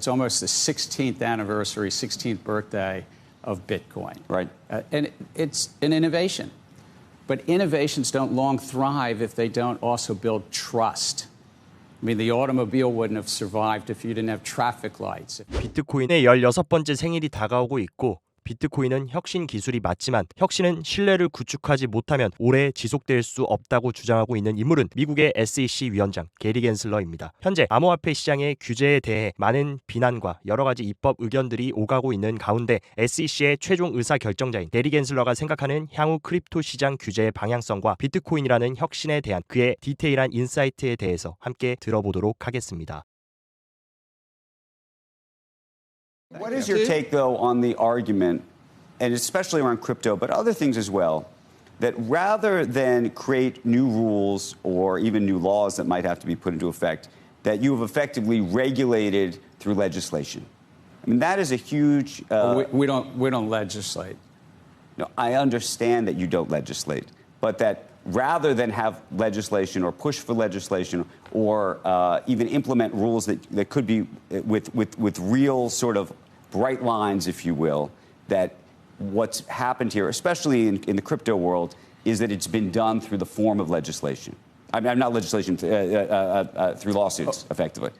it's almost the 16th anniversary, 16th birthday of Bitcoin. Right. And it's an innovation. But innovations don't long thrive if they don't also build trust. I mean, the automobile wouldn't have survived if you didn't have traffic lights. 비트코인의 16번째 생일이 다가오고 있고 비트코인은 혁신 기술이 맞지만 혁신은 신뢰를 구축하지 못하면 오래 지속될 수 없다고 주장하고 있는 인물은 미국의 SEC 위원장 게리 겐슬러입니다. 현재 암호화폐 시장의 규제에 대해 많은 비난과 여러 가지 입법 의견들이 오가고 있는 가운데 SEC의 최종 의사결정자인 게리 겐슬러가 생각하는 향후 크립토 시장 규제의 방향성과 비트코인이라는 혁신에 대한 그의 디테일한 인사이트에 대해서 함께 들어보도록 하겠습니다. What is your take, though, on the argument, and especially around crypto, but other things as well, that rather than create new rules or even new laws that might have to be put into effect, that you have effectively regulated through legislation? I mean, that is a huge... we don't legislate. No, I understand that you don't legislate, but that rather than have legislation or push for legislation or even implement rules that could be with real sort of bright lines, if you will, that what's happened here, especially in the crypto world, is that it's been done through the form of legislation. I mean, not legislation, through lawsuits, effectively.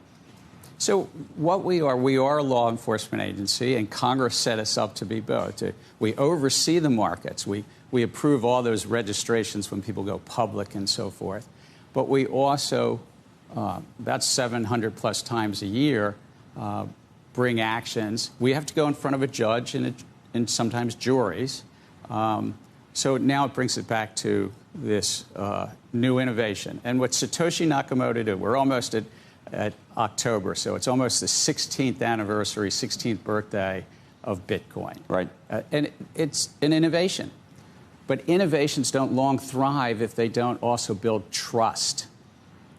So what we are a law enforcement agency, and Congress set us up to be both. We oversee the markets. We approve all those registrations when people go public and so forth. But we also, about 700 plus times a year, bring actions. We have to go in front of a judge and sometimes juries. So now it brings it back to this new innovation. And what Satoshi Nakamoto did, we're almost at October, so it's almost the 16th anniversary, 16th birthday of Bitcoin. Right. And it's an innovation. But innovations don't long thrive if they don't also build trust.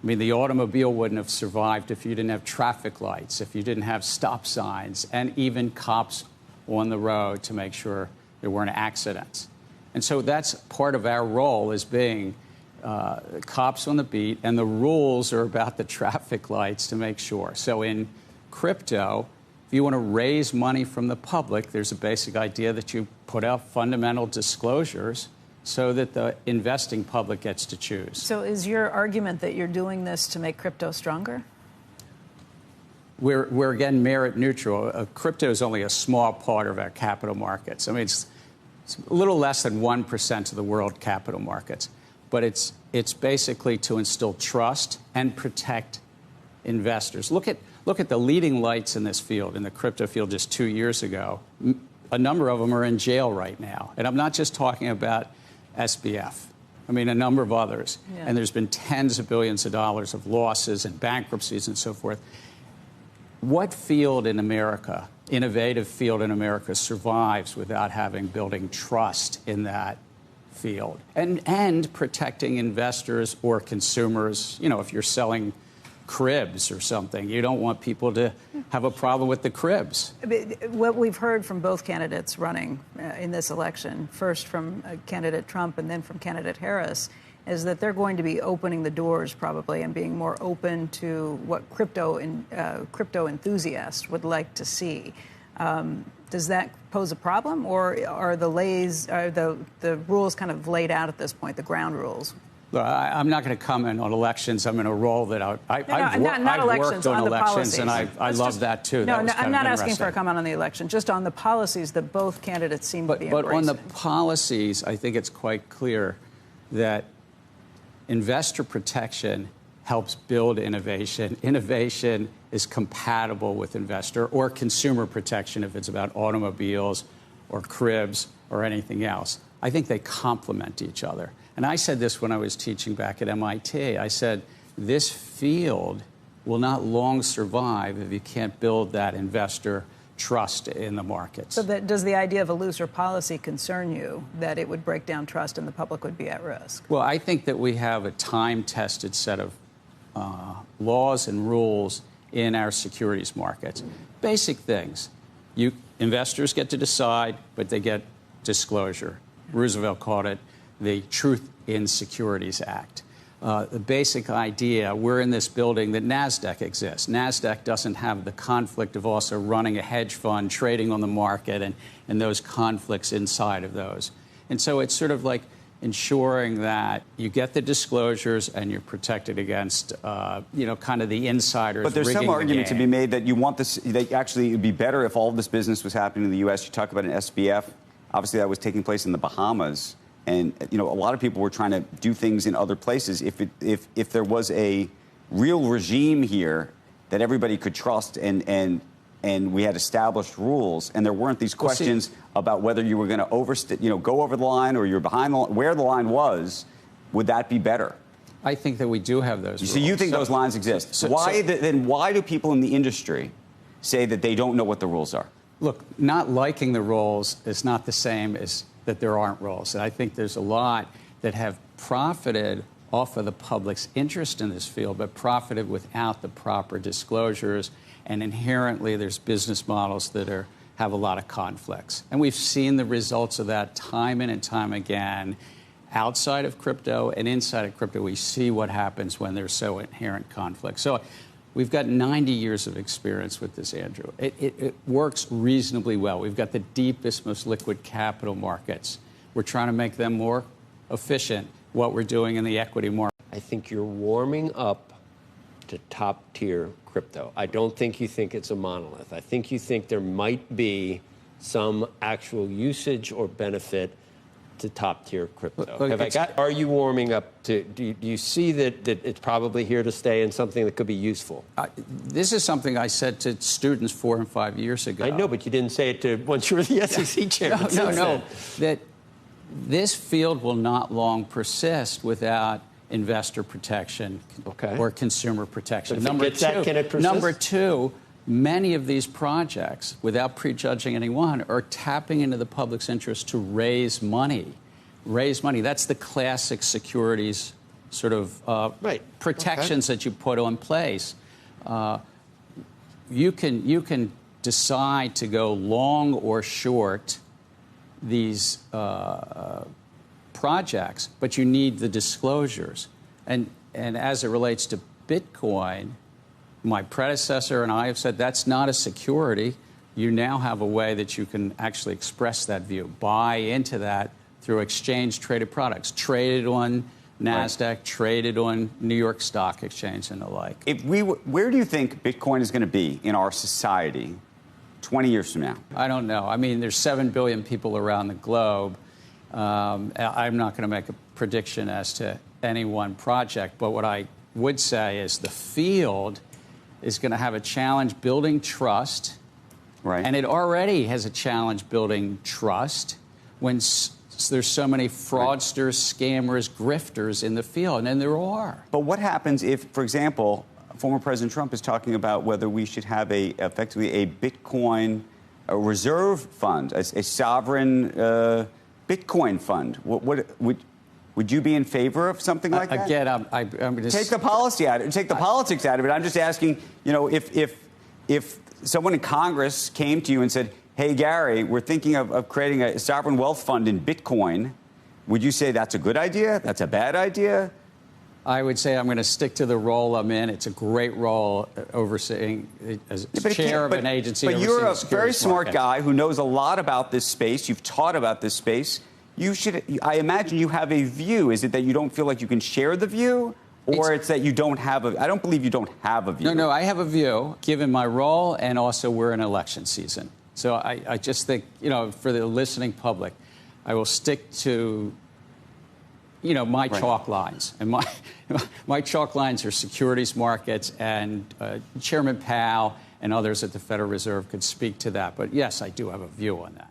I mean, the automobile wouldn't have survived if you didn't have traffic lights, if you didn't have stop signs, and even cops on the road to make sure there weren't accidents. And so that's part of our role as being cops on the beat, and the rules are about the traffic lights to make sure. So in crypto, if you want to raise money from the public, there's a basic idea that you put out fundamental disclosures so that the investing public gets to choose. So is your argument that you're doing this to make crypto stronger? We're again, merit neutral. Crypto is only a small part of our capital markets. I mean, it's a little less than 1% of the world capital markets. But it's basically to instill trust and protect investors. Look at the leading lights in this field, in the crypto field just 2 years ago. A number of them are in jail right now. And I'm not just talking about SBF. I mean, a number of others. Yeah. And there's been tens of billions of dollars of losses and bankruptcies and so forth. What field in America, innovative field in America, survives without building trust in that field and protecting investors or consumers? You know, if you're selling cribs or something, you don't want people to have a problem with the cribs. What we've heard from both candidates running in this election, first from candidate Trump and then from candidate Harris, is that they're going to be opening the doors probably and being more open to what crypto enthusiasts would like to see. Does that pose a problem, or are the rules kind of laid out at this point, the ground rules? Look, I'm not going to comment on elections. I'm in a role that I've worked on elections, policies. And I love that too. No, that I'm not asking for a comment on the election, just on the policies that both candidates seem to be embracing. But on the policies, I think it's quite clear that investor protection helps build innovation. Innovation is compatible with investor or consumer protection if it's about automobiles or cribs or anything else. I think they complement each other. And I said this when I was teaching back at MIT. I said, this field will not long survive if you can't build that investor trust in the markets. So does the idea of a looser policy concern you, that it would break down trust and the public would be at risk? Well, I think that we have a time-tested set of laws and rules in our securities markets. Basic things. Investors get to decide, but they get disclosure. Roosevelt called it the Truth in Securities Act. the basic idea, we're in this building that NASDAQ exists. NASDAQ doesn't have the conflict of also running a hedge fund, trading on the market, and those conflicts inside of those. And so it's sort of like ensuring that you get the disclosures and you're protected against, kind of the insiders. But there's some argument to be made that you want this, that actually it would be better if all of this business was happening in the U.S. You talk about an SBF. Obviously, that was taking place in the Bahamas. And, a lot of people were trying to do things in other places. If there was a real regime here that everybody could trust and we had established rules and there weren't these questions about whether you were going to go over the line or you're behind the line, where the line was, would that be better? I think that we do have those rules. So you think those lines exist? Then why do people in the industry say that they don't know what the rules are? Look, not liking the rules is not the same as that there aren't rules. And I think there's a lot that have profited off of the public's interest in this field, but profited without the proper disclosures. And inherently, there's business models that have a lot of conflicts. And we've seen the results of that time in and time again. Outside of crypto and inside of crypto, we see what happens when there's so inherent conflict. So we've got 90 years of experience with this, Andrew. It works reasonably well. We've got the deepest, most liquid capital markets. We're trying to make them more efficient, what we're doing in the equity market. I think you're warming up to top-tier crypto. I don't think you think it's a monolith. I think you think there might be some actual usage or benefit to top-tier crypto. Are you warming up to, do you see that it's probably here to stay and something that could be useful? This is something I said to students 4 and 5 years ago. I know, but you didn't say it to once you were the SEC chairman. No. That this field will not long persist without investor protection or consumer protection. Number two, can it persist? Number two, many of these projects, without prejudging anyone, are tapping into the public's interest to raise money. That's the classic securities sort of protections that you put in place. You can decide to go long or short these projects, but you need the disclosures. And as it relates to Bitcoin, my predecessor and I have said that's not a security. You now have a way that you can actually express that view, buy into that through exchange-traded products, traded on NASDAQ, traded on New York Stock Exchange and the like. Where do you think Bitcoin is going to be in our society 20 years from now? I don't know. I mean, there's 7 billion people around the globe. I'm not going to make a prediction as to any one project, but what I would say is the field is going to have a challenge building trust, and it already has a challenge building trust when there's so many fraudsters, scammers, grifters in the field, and there are. But what happens if, for example, former President Trump is talking about whether we should have effectively a Bitcoin reserve fund, a sovereign Bitcoin fund? Would you be in favor of something like that? Again, I'm going to take the policy out, take the politics out of it. I'm just asking, if someone in Congress came to you and said, "Hey, Gary, we're thinking of creating a sovereign wealth fund in Bitcoin," would you say that's a good idea? That's a bad idea? I would say I'm going to stick to the role I'm in. It's a great role overseeing as chair of an agency. But you're a very smart guy who knows a lot about this space. You've taught about this space. I imagine you have a view. Is it that you don't feel like you can share the view? Or it's that you don't have I don't believe you don't have a view. No, I have a view, given my role, and also we're in election season. So I just think, for the listening public, I will stick to, my chalk lines. And my chalk lines are securities markets, and Chairman Powell and others at the Federal Reserve could speak to that. But yes, I do have a view on that.